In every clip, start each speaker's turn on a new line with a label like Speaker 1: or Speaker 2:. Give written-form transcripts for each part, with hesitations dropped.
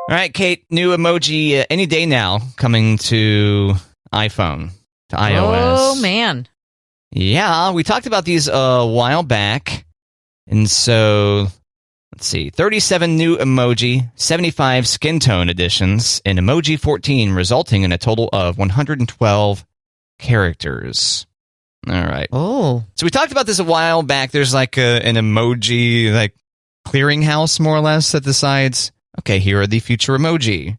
Speaker 1: All right, Kate, new emoji any day now coming to iPhone, to iOS.
Speaker 2: Oh, man.
Speaker 1: Yeah, we talked about these a while back. And so, let's see, 37 new emoji, 75 skin tone additions, and emoji 14, resulting in a total of 112 characters. All right.
Speaker 2: Oh.
Speaker 1: So we talked about this a while back. There's like an emoji like clearinghouse, more or less, that decides, okay, here are the future emoji.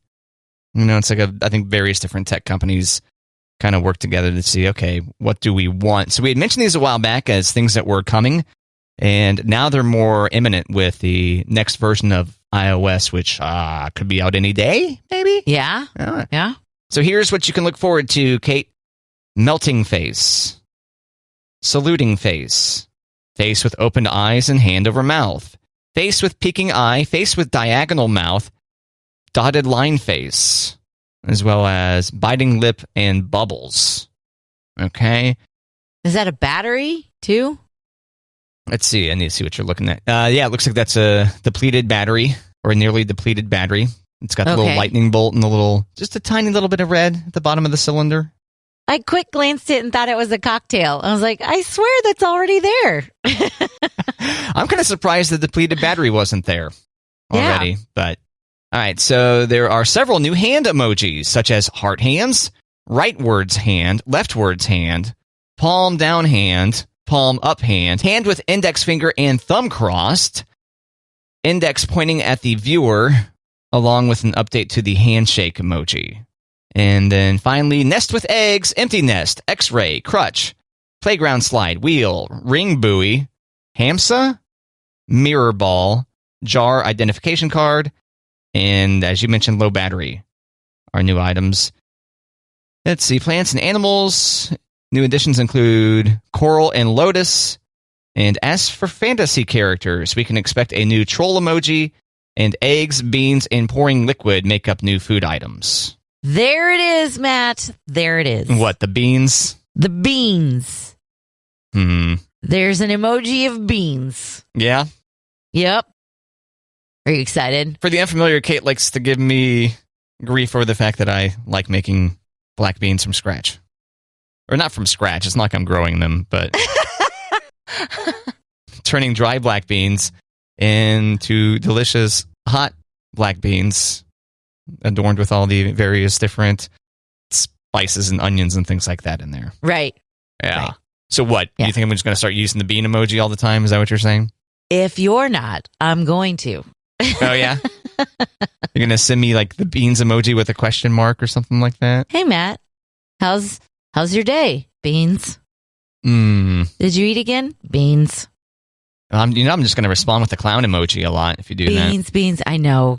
Speaker 1: You know, it's like I think various different tech companies kind of work together to see, okay, what do we want? So we had mentioned these a while back as things that were coming, and now they're more imminent with the next version of iOS, which could be out any day, maybe?
Speaker 2: Yeah. Yeah.
Speaker 1: So here's what you can look forward to, Kate. Melting face. Saluting face. Face with open eyes and hand over mouth. Face with peeking eye. Face with diagonal mouth. Dotted line face. As well as biting lip and bubbles. Okay.
Speaker 2: Is that a battery, too?
Speaker 1: Let's see. I need to see what you're looking at. Yeah, it looks like that's a depleted battery, or a nearly depleted battery. It's got the little lightning bolt and just a tiny little bit of red at the bottom of the cylinder.
Speaker 2: I quick glanced at it and thought it was a cocktail. I was like, I swear that's already there.
Speaker 1: I'm kind of surprised the depleted battery wasn't there already.
Speaker 2: Yeah.
Speaker 1: But all right, so there are several new hand emojis, such as heart hands, rightwards hand, leftwards hand, palm down hand, palm up hand, hand with index finger and thumb crossed, index pointing at the viewer, along with an update to the handshake emoji. And then finally, nest with eggs, empty nest, x-ray, crutch, playground slide, wheel, ring buoy, hamsa, mirror ball, jar identification card, and as you mentioned, low battery are new items. Let's see, plants and animals. New additions include coral and lotus. And as for fantasy characters, we can expect a new troll emoji, and eggs, beans, and pouring liquid make up new food items.
Speaker 2: There it is, Matt. There it is.
Speaker 1: What, the beans?
Speaker 2: The beans. There's an emoji of beans.
Speaker 1: Yeah?
Speaker 2: Yep. Are you excited?
Speaker 1: For the unfamiliar, Kate likes to give me grief over the fact that I like making black beans from scratch. Or not from scratch. It's not like I'm growing them, but turning dry black beans into delicious hot black beans adorned with all the various different spices and onions and things like that in there.
Speaker 2: Right.
Speaker 1: Yeah.
Speaker 2: Right.
Speaker 1: So what?
Speaker 2: Yeah.
Speaker 1: You think I'm just going to start using the bean emoji all the time? Is that what you're saying?
Speaker 2: If you're not, I'm going to.
Speaker 1: Oh, yeah? You're going to send me like the beans emoji with a question mark or something like that?
Speaker 2: Hey, Matt. How's your day? Beans. Did you eat again? Beans.
Speaker 1: I'm just going to respond with the clown emoji a lot if you do that.
Speaker 2: Beans. I know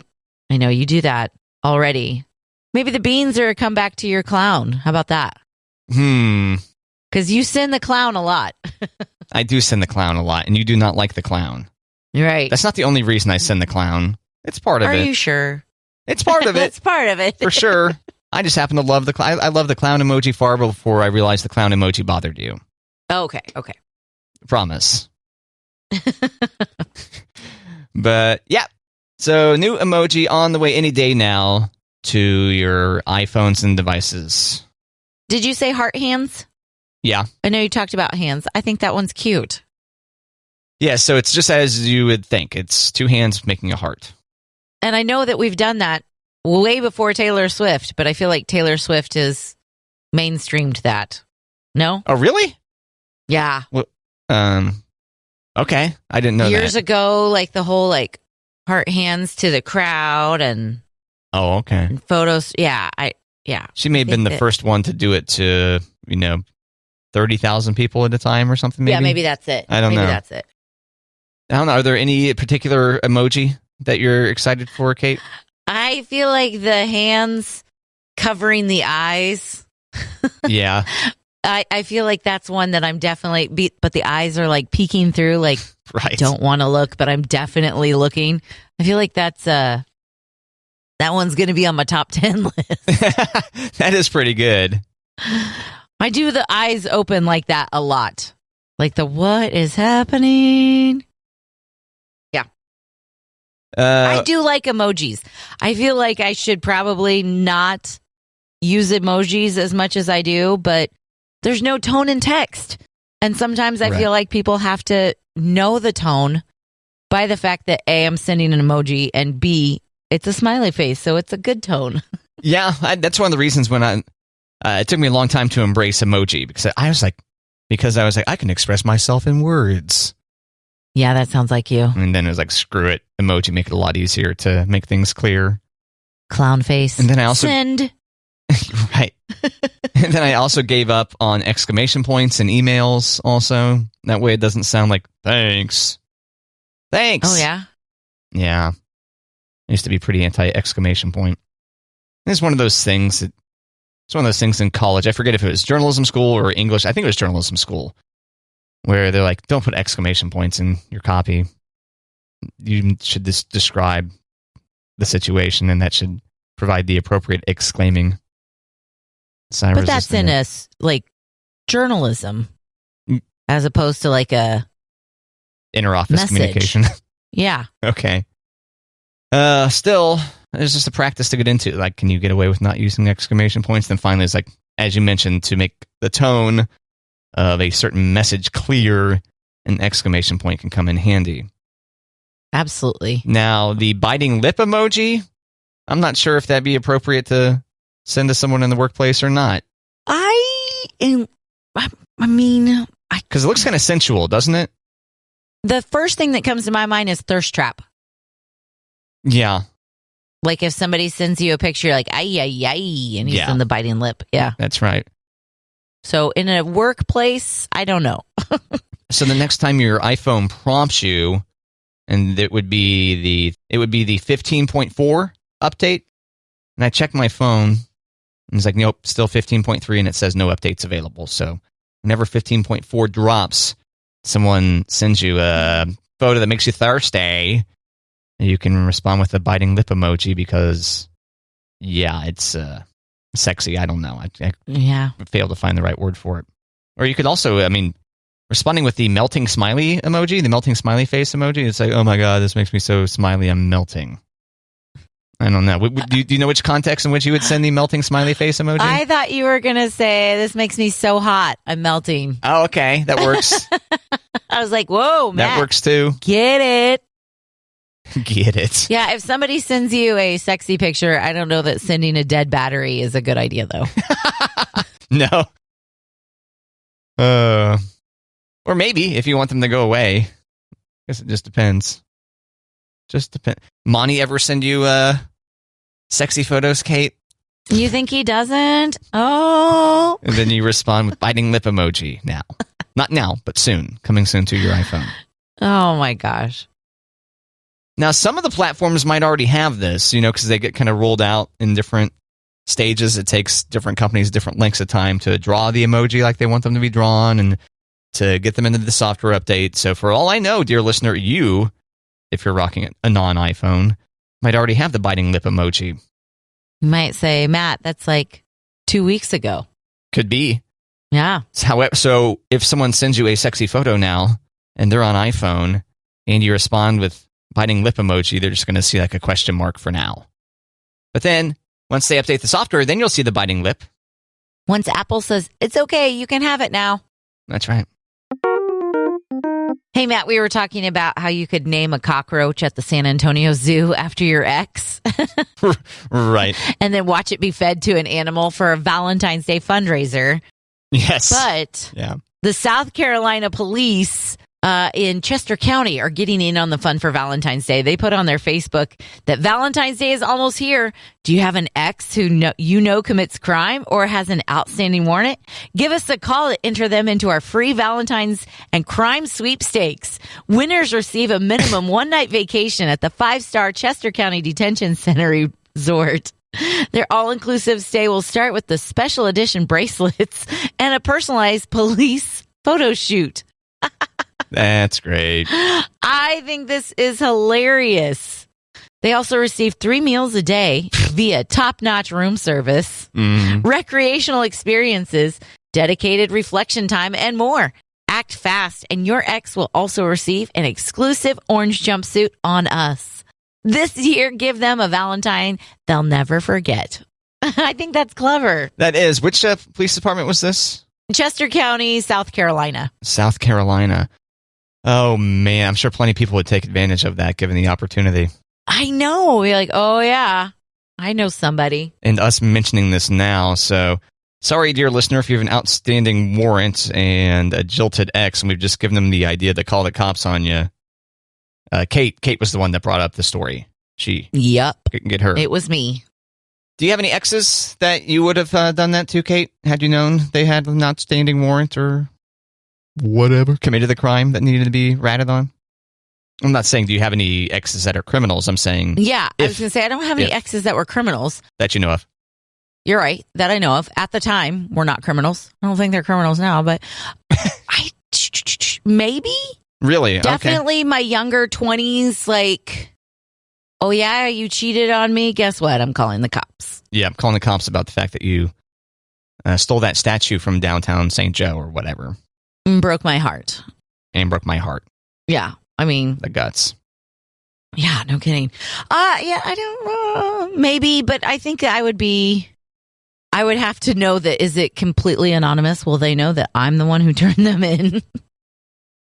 Speaker 2: you do that already. Maybe the beans are a comeback to your clown. How about that? Because you send the clown a lot.
Speaker 1: I do send the clown a lot, and you do not like the clown.
Speaker 2: Right.
Speaker 1: That's not the only reason I send the clown. It's part of it.
Speaker 2: Are you sure?
Speaker 1: It's part of it.
Speaker 2: It's part of it.
Speaker 1: For sure. I just happen to love the clown. I love the clown emoji far before I realized the clown emoji bothered you.
Speaker 2: Okay.
Speaker 1: Promise. But, yeah. So, new emoji on the way any day now to your iPhones and devices.
Speaker 2: Did you say heart hands?
Speaker 1: Yeah.
Speaker 2: I know you talked about hands. I think that one's cute.
Speaker 1: Yeah, so it's just as you would think. It's two hands making a heart.
Speaker 2: And I know that we've done that way before Taylor Swift, but I feel like Taylor Swift has mainstreamed that. No?
Speaker 1: Oh, really?
Speaker 2: Yeah.
Speaker 1: Well, okay. I didn't know
Speaker 2: Years
Speaker 1: that.
Speaker 2: ago, like the whole like heart hands to the crowd and
Speaker 1: Oh, okay.
Speaker 2: and photos. Yeah.
Speaker 1: She may have been the first one to do it to, 30,000 people at a time or something, maybe?
Speaker 2: Yeah, maybe that's it.
Speaker 1: I don't know.
Speaker 2: Maybe that's it.
Speaker 1: I don't know. Are there any particular emoji that you're excited for, Kate?
Speaker 2: I feel like the hands covering the eyes.
Speaker 1: Yeah.
Speaker 2: I feel like that's one that I'm definitely, but the eyes are like peeking through, like,
Speaker 1: right.
Speaker 2: Don't want to look, but I'm definitely looking. I feel like that's, that one's going to be on my top 10 list.
Speaker 1: That is pretty good.
Speaker 2: I do the eyes open like that a lot. Like the what is happening? Yeah. I do like emojis. I feel like I should probably not use emojis as much as I do, but there's no tone in text. And sometimes I feel like people have to know the tone by the fact that A, I'm sending an emoji, and B, it's a smiley face, so it's a good tone.
Speaker 1: Yeah, that's one of the reasons when it took me a long time to embrace emoji because I was like, I can express myself in words.
Speaker 2: Yeah, that sounds like you.
Speaker 1: And then it was like, screw it, emoji, make it a lot easier to make things clear.
Speaker 2: Clown face.
Speaker 1: And then I also
Speaker 2: send.
Speaker 1: Right. And then I also gave up on exclamation points in emails also. That way it doesn't sound like thanks. Thanks.
Speaker 2: Oh, yeah?
Speaker 1: Yeah. I used to be pretty anti-exclamation point. It's one of those things in college. I forget if it was journalism school or English. I think it was journalism school where they're like, don't put exclamation points in your copy. You should just describe the situation and that should provide the appropriate exclaiming.
Speaker 2: But that's in journalism as opposed to like a
Speaker 1: interoffice
Speaker 2: message.
Speaker 1: Communication.
Speaker 2: Yeah.
Speaker 1: Okay. Still, there's just a practice to get into. Like, can you get away with not using exclamation points? Then finally, it's like, as you mentioned, to make the tone of a certain message clear, an exclamation point can come in handy.
Speaker 2: Absolutely.
Speaker 1: Now, the biting lip emoji, I'm not sure if that'd be appropriate to send to someone in the workplace or not.
Speaker 2: Because
Speaker 1: it looks kind of sensual, doesn't it?
Speaker 2: The first thing that comes to my mind is thirst trap.
Speaker 1: Yeah.
Speaker 2: Like if somebody sends you a picture like, ay, ay, ay, and you send the biting lip. Yeah.
Speaker 1: That's right.
Speaker 2: So in a workplace, I don't know.
Speaker 1: So the next time your iPhone prompts you, and it would be the 15.4 update, and I check my phone, and it's like, nope, still 15.3, and it says no updates available. So whenever 15.4 drops, someone sends you a photo that makes you thirsty, and you can respond with a biting lip emoji because, yeah, it's sexy. I don't know. I failed to find the right word for it. Or you could also, responding with the melting smiley emoji, the melting smiley face emoji. It's like, oh my God, this makes me so smiley, I'm melting. I don't know. Do you know which context in which you would send the melting smiley face emoji?
Speaker 2: I thought you were going to say, this makes me so hot, I'm melting.
Speaker 1: Oh, okay. That works.
Speaker 2: I was like, whoa, Matt.
Speaker 1: That works too.
Speaker 2: Get it.
Speaker 1: Get it.
Speaker 2: Yeah, if somebody sends you a sexy picture, I don't know that sending a dead battery is a good idea, though.
Speaker 1: No. Or maybe if you want them to go away. I guess it just depends. Monty ever send you sexy photos, Kate?
Speaker 2: You think he doesn't? Oh.
Speaker 1: And then you respond with biting lip emoji now. Not now, but soon. Coming soon to your iPhone.
Speaker 2: Oh, my gosh.
Speaker 1: Now, some of the platforms might already have this, because they get kind of rolled out in different stages. It takes different companies different lengths of time to draw the emoji like they want them to be drawn and to get them into the software update. So for all I know, dear listener, you, if you're rocking a non-iPhone, might already have the biting lip emoji.
Speaker 2: You might say, Matt, that's like 2 weeks ago.
Speaker 1: Could be.
Speaker 2: Yeah.
Speaker 1: So if someone sends you a sexy photo now and they're on iPhone and you respond with biting lip emoji, they're just going to see like a question mark for now. But then once they update the software, then you'll see the biting lip.
Speaker 2: Once Apple says, it's okay, you can have it now.
Speaker 1: That's right.
Speaker 2: Hey, Matt, we were talking about how you could name a cockroach at the San Antonio Zoo after your ex.
Speaker 1: Right.
Speaker 2: And then watch it be fed to an animal for a Valentine's Day fundraiser.
Speaker 1: Yes.
Speaker 2: But the South Carolina police in Chester County are getting in on the fun for Valentine's Day. They put on their Facebook that Valentine's Day is almost here. Do you have an ex who commits crime or has an outstanding warrant? Give us a call to enter them into our free Valentine's and crime sweepstakes. Winners receive a minimum one-night vacation at the 5-star Chester County Detention Center Resort. Their all-inclusive stay will start with the special edition bracelets and a personalized police photo shoot.
Speaker 1: That's great.
Speaker 2: I think this is hilarious. They also receive 3 meals a day via top-notch room service, recreational experiences, dedicated reflection time, and more. Act fast, and your ex will also receive an exclusive orange jumpsuit on us. This year, give them a Valentine they'll never forget. I think that's clever.
Speaker 1: That is. Which police department was this?
Speaker 2: Chester County, South Carolina.
Speaker 1: South Carolina. Oh, man. I'm sure plenty of people would take advantage of that given the opportunity.
Speaker 2: I know. You're like, oh, yeah. I know somebody.
Speaker 1: And us mentioning this now, so sorry, dear listener, if you have an outstanding warrant and a jilted ex, and we've just given them the idea to call the cops on you. Kate was the one that brought up the story.
Speaker 2: Yep.
Speaker 1: Couldn't get her.
Speaker 2: It was me.
Speaker 1: Do you have any exes that you would have done that to, Kate? Had you known they had an outstanding warrant or whatever, committed the crime that needed to be ratted on? I'm not saying do you have any exes that are criminals. I'm saying
Speaker 2: I was going to say I don't have any exes that were criminals.
Speaker 1: That you know of.
Speaker 2: You're right, that I know of. At the time, we're not criminals. I don't think they're criminals now, but maybe.
Speaker 1: Really?
Speaker 2: Definitely
Speaker 1: okay.
Speaker 2: My younger 20s, like, oh yeah, you cheated on me. Guess what? I'm calling the cops.
Speaker 1: Yeah, I'm calling the cops about the fact that you stole that statue from downtown St. Joe or whatever.
Speaker 2: Broke my heart.
Speaker 1: And broke my heart.
Speaker 2: Yeah, I mean.
Speaker 1: The guts.
Speaker 2: Yeah, no kidding. Yeah, I don't know. Maybe, but I think I would have to know that, is it completely anonymous? Will they know that I'm the one who turned them in?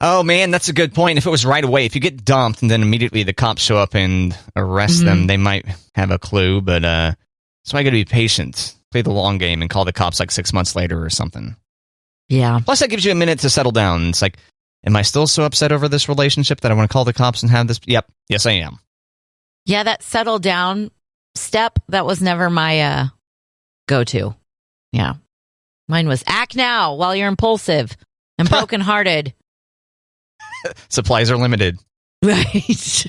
Speaker 1: Oh, man, that's a good point. If it was right away, if you get dumped and then immediately the cops show up and arrest them, they might have a clue. But so I got to be patient, play the long game, and call the cops like 6 months later or something.
Speaker 2: Yeah.
Speaker 1: Plus, that gives you a minute to settle down. It's like, am I still so upset over this relationship that I want to call the cops and have this? Yep. Yes, I am.
Speaker 2: Yeah, that settle down step, that was never my go-to. Yeah. Mine was act now while you're impulsive and brokenhearted.
Speaker 1: Supplies are limited.
Speaker 2: Right.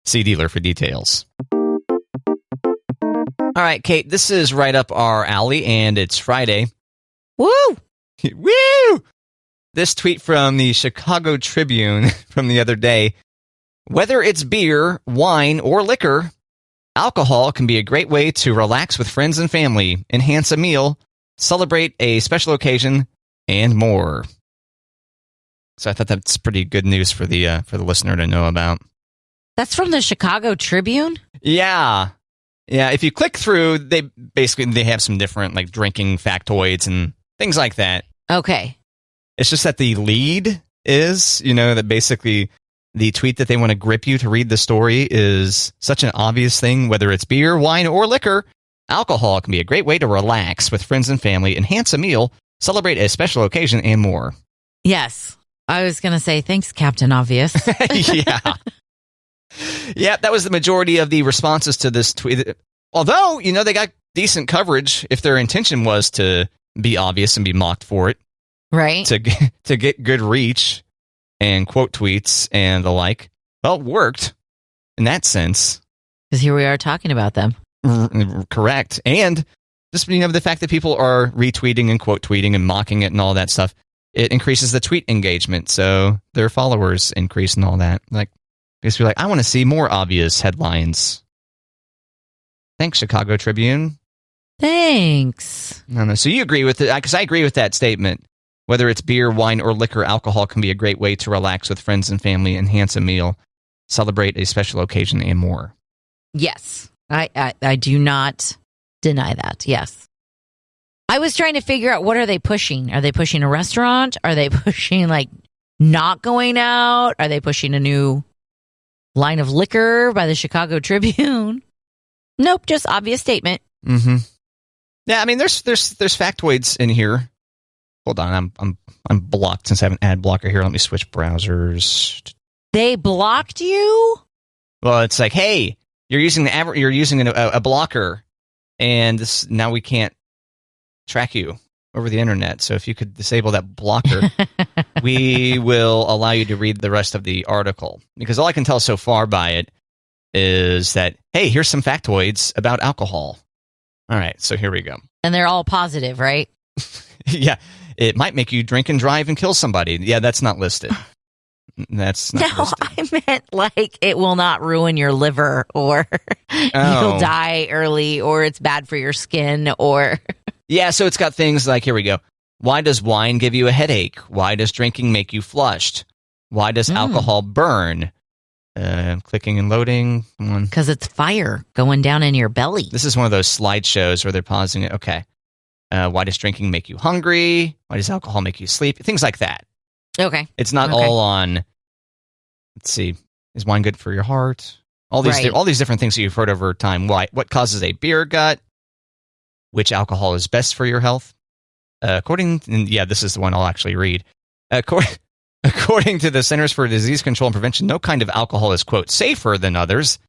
Speaker 1: See dealer for details. All right, Kate, this is right up our alley, and it's Friday.
Speaker 2: Woo!
Speaker 1: Woo! This tweet from the Chicago Tribune from the other day. Whether it's beer, wine, or liquor, alcohol can be a great way to relax with friends and family, enhance a meal, celebrate a special occasion, and more. So I thought that's pretty good news for the listener to know about.
Speaker 2: That's from the Chicago Tribune?
Speaker 1: Yeah. Yeah, if you click through, they have some different like drinking factoids and things like that.
Speaker 2: Okay.
Speaker 1: It's just that the lead is, that basically the tweet that they want to grip you to read the story is such an obvious thing, whether it's beer, wine, or liquor. Alcohol can be a great way to relax with friends and family, enhance a meal, celebrate a special occasion, and more. Yes.
Speaker 2: I was going to say, thanks, Captain Obvious.
Speaker 1: Yeah. Yeah, that was the majority of the responses to this tweet. Although, they got decent coverage if their intention was to be obvious and be mocked for it.
Speaker 2: Right.
Speaker 1: To get good reach and quote tweets and the like. Well, it worked in that sense.
Speaker 2: Because here we are talking about them.
Speaker 1: Correct. And just, the fact that people are retweeting and quote tweeting and mocking it and all that stuff, it increases the tweet engagement. So their followers increase and all that. Like, basically I want to see more obvious headlines. Thanks, Chicago Tribune.
Speaker 2: Thanks.
Speaker 1: No. So you agree with it? Because I agree with that statement. Whether it's beer, wine, or liquor, alcohol can be a great way to relax with friends and family, enhance a meal, celebrate a special occasion, and more.
Speaker 2: Yes. I do not deny that. Yes. I was trying to figure out, what are they pushing? Are they pushing a restaurant? Are they pushing, not going out? Are they pushing a new line of liquor by the Chicago Tribune? Nope, just obvious statement.
Speaker 1: Mm-hmm. Yeah, I mean, there's factoids in here. Hold on, I'm blocked since I have an ad blocker here. Let me switch browsers.
Speaker 2: They blocked you?
Speaker 1: Well, it's like, hey, you're using a blocker, and now we can't track you over the internet. So if you could disable that blocker, we will allow you to read the rest of the article. Because all I can tell so far by it is that, hey, here's some factoids about alcohol. All right, so here we go.
Speaker 2: And they're all positive, right?
Speaker 1: Yeah. It might make you drink and drive and kill somebody. Yeah, that's not listed. That's not listed.
Speaker 2: I meant it will not ruin your liver, or you'll die early, or it's bad for your skin, or...
Speaker 1: Yeah, so it's got things like, here we go. Why does wine give you a headache? Why does drinking make you flushed? Why does alcohol burn? Clicking and loading. Come on.
Speaker 2: Because it's fire going down in your belly.
Speaker 1: This is one of those slideshows where they're pausing it. Okay. Why does drinking make you hungry? Why does alcohol make you sleep? Things like that.
Speaker 2: Okay.
Speaker 1: It's not all on, let's see, is wine good for your heart? All these different things that you've heard over time. What causes a beer gut? Which alcohol is best for your health? This is the one I'll actually read. According to the Centers for Disease Control and Prevention, no kind of alcohol is, quote, safer than others.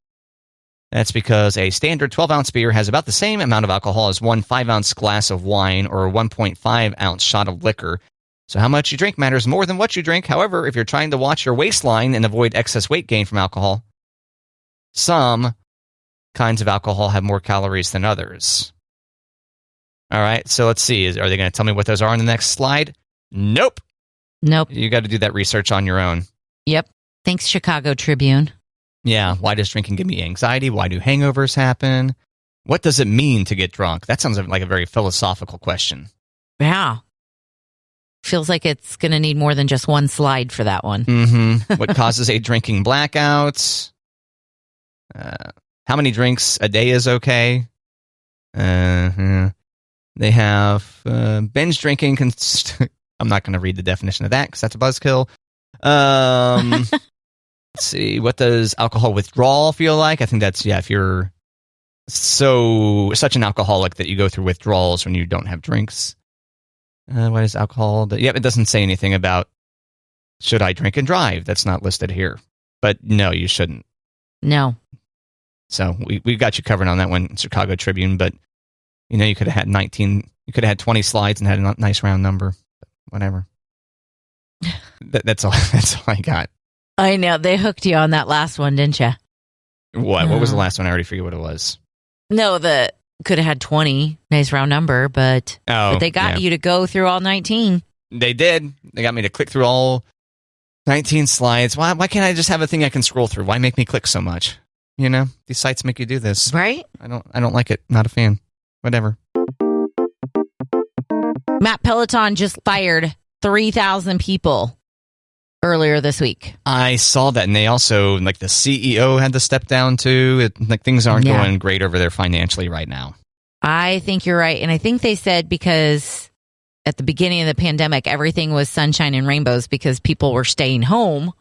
Speaker 1: That's because a standard 12-ounce beer has about the same amount of alcohol as one 5-ounce glass of wine or a 1.5-ounce shot of liquor. So how much you drink matters more than what you drink. However, if you're trying to watch your waistline and avoid excess weight gain from alcohol, some kinds of alcohol have more calories than others. All right, so let's see. Are they going to tell me what those are on the next slide? Nope. You got to do that research on your own.
Speaker 2: Yep. Thanks, Chicago Tribune.
Speaker 1: Yeah. Why does drinking give me anxiety? Why do hangovers happen? What does it mean to get drunk? That sounds like a very philosophical question.
Speaker 2: Yeah. Feels like it's going to need more than just one slide for that one.
Speaker 1: Mm-hmm. What causes a drinking blackout? How many drinks a day is okay? They have binge drinking. I'm not going to read the definition of that because that's a buzzkill. Let's see. What does alcohol withdrawal feel like? I think that's, if you're such an alcoholic that you go through withdrawals when you don't have drinks. What is alcohol? It doesn't say anything about should I drink and drive. That's not listed here. But no, you shouldn't.
Speaker 2: No.
Speaker 1: So we've got you covered on that one, Chicago Tribune. But, you could have had 19. You could have had 20 slides and had a nice round number. Whatever. That's all. That's all I got.
Speaker 2: I know they hooked you on that last one, didn't you?
Speaker 1: What? What was the last one? I already forget what it was.
Speaker 2: No, the could have had 20. Nice round number, but they got you to go through all 19.
Speaker 1: They did. They got me to click through all 19 slides. Why can't I just have a thing I can scroll through? Why make me click so much? These sites make you do this,
Speaker 2: right?
Speaker 1: I don't like it. Not a fan. Whatever.
Speaker 2: Matt, Peloton just fired 3,000 people earlier this week.
Speaker 1: I saw that, and they also, the CEO had to step down too. Things aren't going great over there financially right now.
Speaker 2: I think you're right, and I think they said because at the beginning of the pandemic, everything was sunshine and rainbows because people were staying home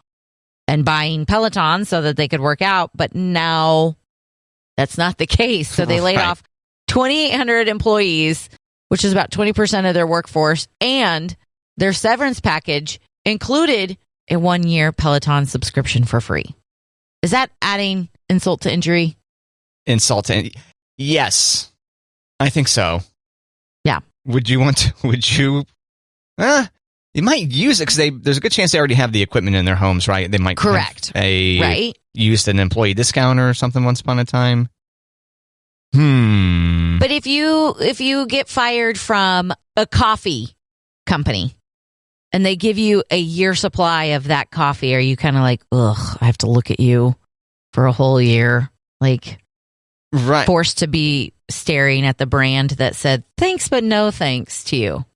Speaker 2: and buying Peloton so that they could work out, but now that's not the case. So they laid off 2,800 employees, which is about 20% of their workforce, and their severance package included a 1-year Peloton subscription for free. Is that adding insult to injury?
Speaker 1: Yes, I think so.
Speaker 2: Yeah.
Speaker 1: Would you? You might use it because there's a good chance they already have the equipment in their homes, right? They might used an employee discount or something once upon a time.
Speaker 2: But if you get fired from a coffee company and they give you a year supply of that coffee, are you kind of like, ugh, I have to look at you for a whole year? Forced to be staring at the brand that said, thanks, but no thanks to you.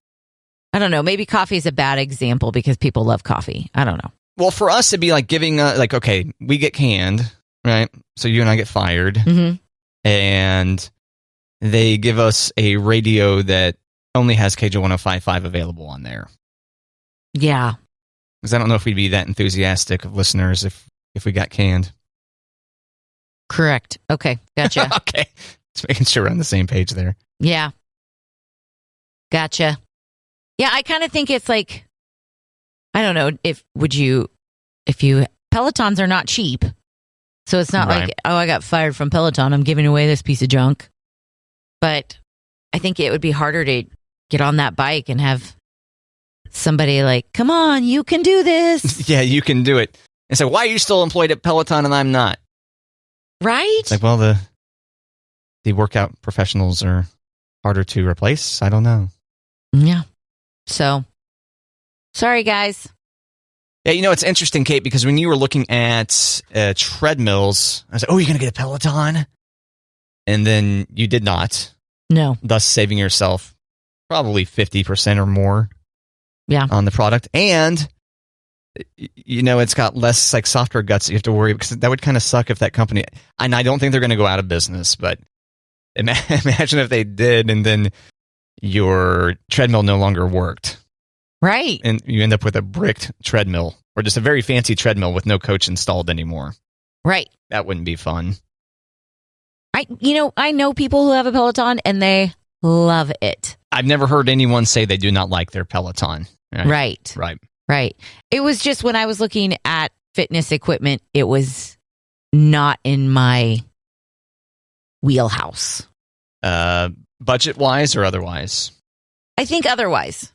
Speaker 2: I don't know. Maybe coffee is a bad example because people love coffee. I don't know.
Speaker 1: Well, for us, it'd be like giving, okay, we get canned, right? So you and I get fired.
Speaker 2: Mm-hmm.
Speaker 1: And they give us a radio that only has KJ1055 available on there.
Speaker 2: Yeah.
Speaker 1: Because I don't know if we'd be that enthusiastic of listeners if we got canned.
Speaker 2: Correct. Okay. Gotcha.
Speaker 1: Okay. Just making sure we're on the same page there.
Speaker 2: Yeah. Gotcha. Yeah, I kind of think it's like, I don't know, Pelotons are not cheap. So it's not like, I got fired from Peloton, I'm giving away this piece of junk. But I think it would be harder to get on that bike and have somebody like, come on, you can do this.
Speaker 1: Yeah, you can do it. And so why are you still employed at Peloton and I'm not?
Speaker 2: Right?
Speaker 1: It's like, well, the workout professionals are harder to replace. I don't know.
Speaker 2: Yeah. So, sorry, guys.
Speaker 1: Yeah, it's interesting, Kate, because when you were looking at treadmills, I was like, oh, you're going to get a Peloton? And then you did not.
Speaker 2: No.
Speaker 1: Thus saving yourself probably 50% or more
Speaker 2: on
Speaker 1: the product. And it's got less like software guts that you have to worry, because that would kind of suck if that company, and I don't think they're going to go out of business, but imagine if they did and then your treadmill no longer worked.
Speaker 2: Right.
Speaker 1: And you end up with a bricked treadmill or just a very fancy treadmill with no coach installed anymore.
Speaker 2: Right.
Speaker 1: That wouldn't be fun.
Speaker 2: I know people who have a Peloton and they love it.
Speaker 1: I've never heard anyone say they do not like their Peloton.
Speaker 2: Right. It was just when I was looking at fitness equipment, it was not in my wheelhouse.
Speaker 1: Budget-wise or otherwise?
Speaker 2: I think otherwise.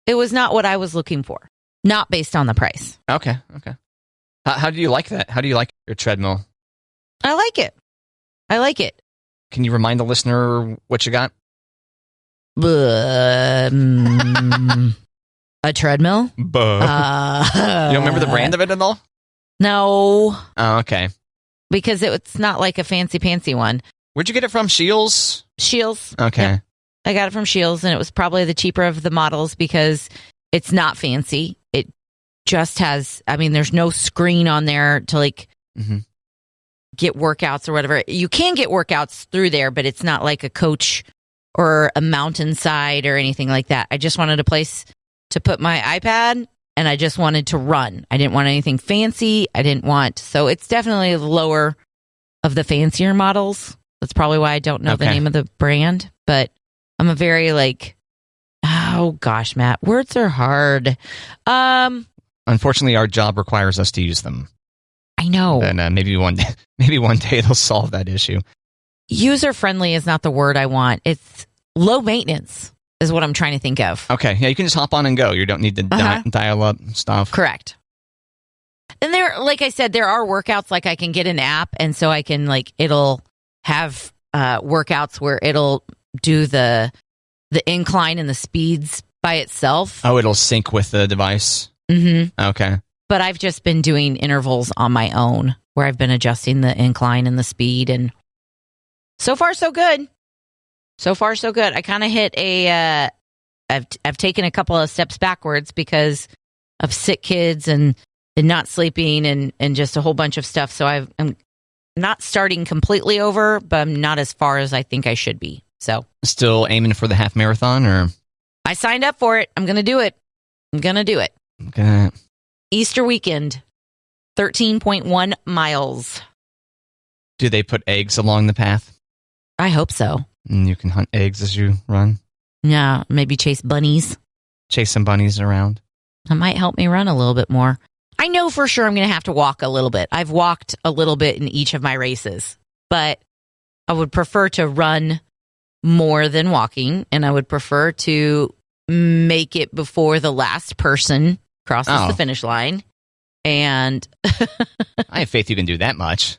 Speaker 2: It was not what I was looking for. Not based on the price.
Speaker 1: Okay. How do you like that? How do you like your treadmill?
Speaker 2: I like it.
Speaker 1: Can you remind the listener what you got?
Speaker 2: A treadmill?
Speaker 1: You don't remember the brand of it at all?
Speaker 2: No.
Speaker 1: Oh, okay.
Speaker 2: Because it's not like a fancy one.
Speaker 1: Where'd you get it from? Scheels?
Speaker 2: Scheels.
Speaker 1: Okay.
Speaker 2: Yep. I got it from Scheels, and it was probably the cheaper of the models because it's not fancy. It just has, there's no screen on there to get workouts or whatever. You can get workouts through there, but it's not like a coach or a mountainside or anything like that. I just wanted a place to put my iPad, and I just wanted to run. I didn't want anything fancy. So it's definitely the lower of the fancier models. That's probably why I don't know the name of the brand, but I'm a very oh gosh, Matt, words are hard.
Speaker 1: Unfortunately, our job requires us to use them.
Speaker 2: I know.
Speaker 1: And maybe one day it'll solve that issue.
Speaker 2: User friendly is not the word I want. It's low maintenance is what I'm trying to think of.
Speaker 1: Okay, yeah, you can just hop on and go. You don't need to dial up stuff.
Speaker 2: Correct. And like I said, there are workouts I can get an app, and so I can it'll have workouts where it'll do the incline and the speeds by itself.
Speaker 1: Oh, it'll sync with the device?
Speaker 2: Mm-hmm.
Speaker 1: Okay.
Speaker 2: But I've just been doing intervals on my own where I've been adjusting the incline and the speed, and so far so good. I kind of hit I've taken a couple of steps backwards because of sick kids and not sleeping and just a whole bunch of stuff. So I'm not starting completely over, but I'm not as far as I think I should be. So
Speaker 1: still aiming for the half marathon, or?
Speaker 2: I signed up for it. I'm going to do it.
Speaker 1: Okay.
Speaker 2: Easter weekend, 13.1 miles.
Speaker 1: Do they put eggs along the path?
Speaker 2: I hope so.
Speaker 1: And you can hunt eggs as you run?
Speaker 2: Yeah, maybe chase bunnies.
Speaker 1: Chase some bunnies around.
Speaker 2: That might help me run a little bit more. I know for sure I'm going to have to walk a little bit. I've walked a little bit in each of my races, but I would prefer to run more than walking, and I would prefer to make it before the last person crosses the finish line. And
Speaker 1: I have faith you can do that much.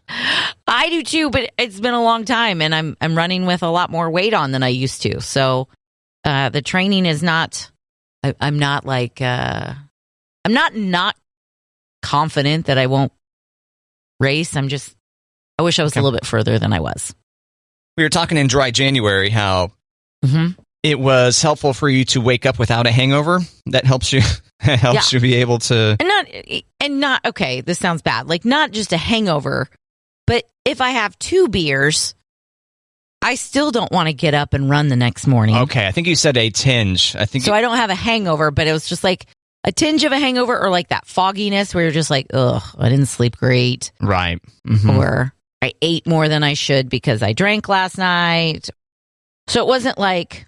Speaker 2: I do too, but it's been a long time, and I'm running with a lot more weight on than I used to. So the training is not. I'm not not confident that I won't race. I wish I was a little bit further than I was.
Speaker 1: We were talking in dry January how it was helpful for you to wake up without a hangover. That helps you. You be able to
Speaker 2: and not okay. This sounds bad. Not just a hangover, but if I have 2 beers, I still don't want to get up and run the next morning.
Speaker 1: Okay, I think you said a tinge. I think
Speaker 2: so. I don't have a hangover, but it was just a tinge of a hangover, or that fogginess where you're just ugh, I didn't sleep great,
Speaker 1: right?
Speaker 2: Or I ate more than I should because I drank last night. So it wasn't like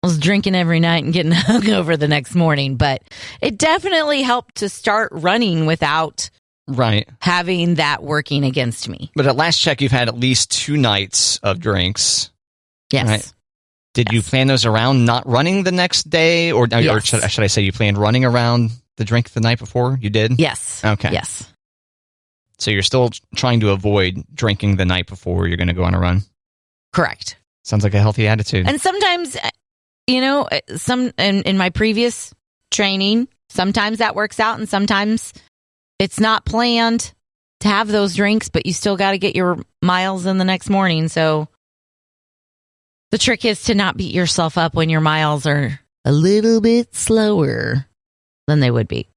Speaker 2: I was drinking every night and getting hungover the next morning, but it definitely helped to start running without having that working against me.
Speaker 1: But at last check, you've had at least 2 nights of drinks.
Speaker 2: Yes.
Speaker 1: Right? Did you plan those around not running the next day? Or should I say you planned running around the drink the night before? You did?
Speaker 2: Yes.
Speaker 1: Okay.
Speaker 2: Yes.
Speaker 1: So you're still trying to avoid drinking the night before you're going to go on a run?
Speaker 2: Correct.
Speaker 1: Sounds like a healthy attitude.
Speaker 2: And sometimes, in my previous training, sometimes that works out and sometimes it's not planned to have those drinks, but you still got to get your miles in the next morning. So the trick is to not beat yourself up when your miles are a little bit slower than they would be.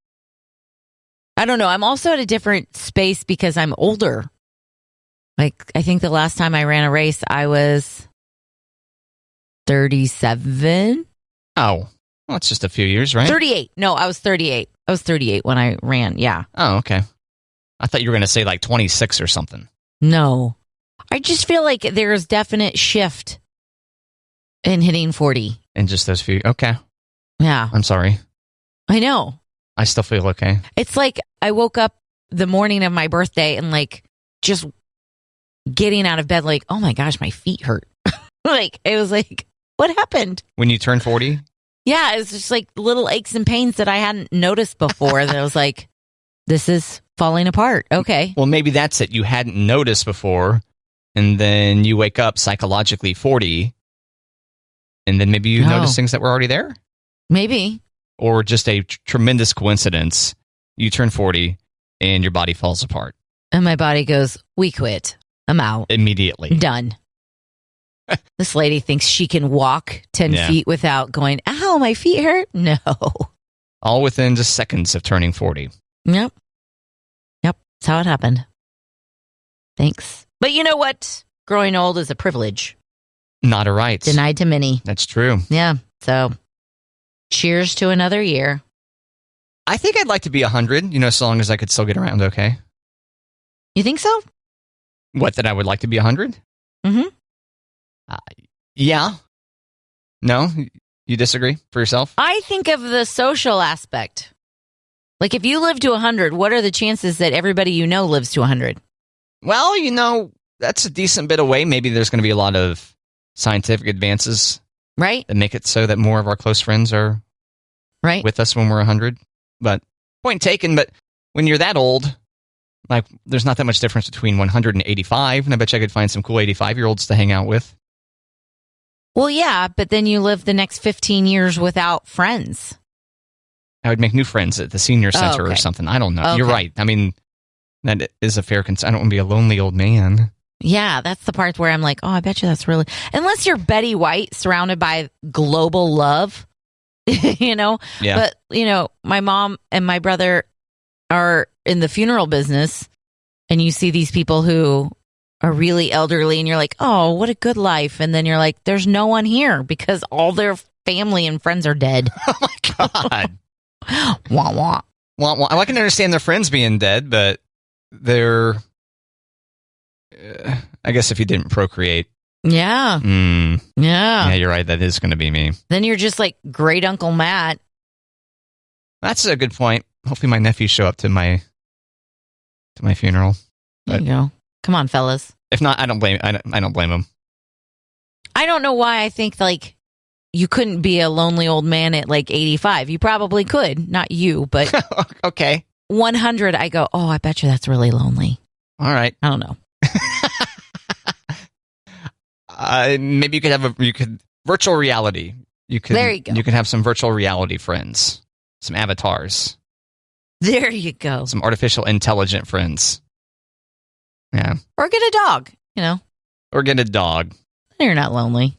Speaker 2: I don't know. I'm also at a different space because I'm older. Like, I think the last time I ran a race, I was 37.
Speaker 1: Oh, well, it's just a few years, right?
Speaker 2: 38. No, I was 38. I was 38 when I ran. Yeah.
Speaker 1: Oh, okay. I thought you were going to say like 26 or something.
Speaker 2: No. I just feel like there's definite shift in hitting 40.
Speaker 1: In just those few. Okay.
Speaker 2: Yeah.
Speaker 1: I'm sorry.
Speaker 2: I know.
Speaker 1: I still feel okay.
Speaker 2: It's like I woke up the morning of my birthday and like just getting out of bed like, oh my gosh, my feet hurt. Like, it was like, what happened?
Speaker 1: When you turn 40?
Speaker 2: Yeah, it was just like little aches and pains that I hadn't noticed before. That I was like, this is falling apart. Okay.
Speaker 1: Well, maybe that's it. You hadn't noticed before, and then you wake up psychologically 40, and then maybe you notice things that were already there?
Speaker 2: Maybe.
Speaker 1: Or just a tremendous coincidence. You turn 40, and your body falls apart.
Speaker 2: And my body goes, we quit. I'm out.
Speaker 1: Immediately.
Speaker 2: Done. This lady thinks she can walk 10 feet without going, ow, my feet hurt? No.
Speaker 1: All within just seconds of turning 40.
Speaker 2: Yep. That's how it happened. Thanks. But you know what? Growing old is a privilege.
Speaker 1: Not a right.
Speaker 2: Denied to many.
Speaker 1: That's true.
Speaker 2: Yeah. So, cheers to another year.
Speaker 1: I think I'd like to be 100, so long as I could still get around okay.
Speaker 2: You think so?
Speaker 1: What, that I would like to be 100?
Speaker 2: Mm-hmm.
Speaker 1: Yeah. No? You disagree for yourself?
Speaker 2: I think of the social aspect. Like, if you live to 100, what are the chances that everybody you know lives to 100?
Speaker 1: Well, that's a decent bit away. Maybe there's going to be a lot of scientific advances.
Speaker 2: Right?
Speaker 1: That make it so that more of our close friends are with us when we're 100. But point taken. But when you're that old, like, there's not that much difference between 100 and 85. And I bet you I could find some cool 85-year-olds to hang out with.
Speaker 2: Well, yeah, but then you live the next 15 years without friends.
Speaker 1: I would make new friends at the senior center or something. I don't know. Okay. You're right. I mean, that is a fair concern. I don't want to be a lonely old man. Yeah,
Speaker 2: that's the part where I'm like, oh, I bet you that's really... Unless you're Betty White surrounded by global love, Yeah. But, my mom and my brother are in the funeral business, and you see these people who are really elderly, and you're like, oh, what a good life. And then you're like, there's no one here because all their family and friends are dead.
Speaker 1: Oh, my God.
Speaker 2: Wah, wah.
Speaker 1: Wah, wah. I can understand their friends being dead, but they're... I guess if you didn't procreate.
Speaker 2: Yeah.
Speaker 1: Yeah.
Speaker 2: Yeah,
Speaker 1: you're right. That is going to be me.
Speaker 2: Then you're just like great Uncle Matt.
Speaker 1: That's a good point. Hopefully my nephews show up to my funeral.
Speaker 2: There you go. Come on, fellas.
Speaker 1: If not, I don't blame them.
Speaker 2: I don't know why I think like you couldn't be a lonely old man at like 85. You probably could. Not you, but
Speaker 1: okay.
Speaker 2: 100, I go, oh, I bet you that's really lonely.
Speaker 1: All right.
Speaker 2: I don't know.
Speaker 1: Maybe you could virtual reality.
Speaker 2: There you go.
Speaker 1: You could have some virtual reality friends, some avatars.
Speaker 2: There you go.
Speaker 1: Some artificial intelligent friends. Yeah.
Speaker 2: Or get a dog,
Speaker 1: Or get a dog.
Speaker 2: You're not lonely.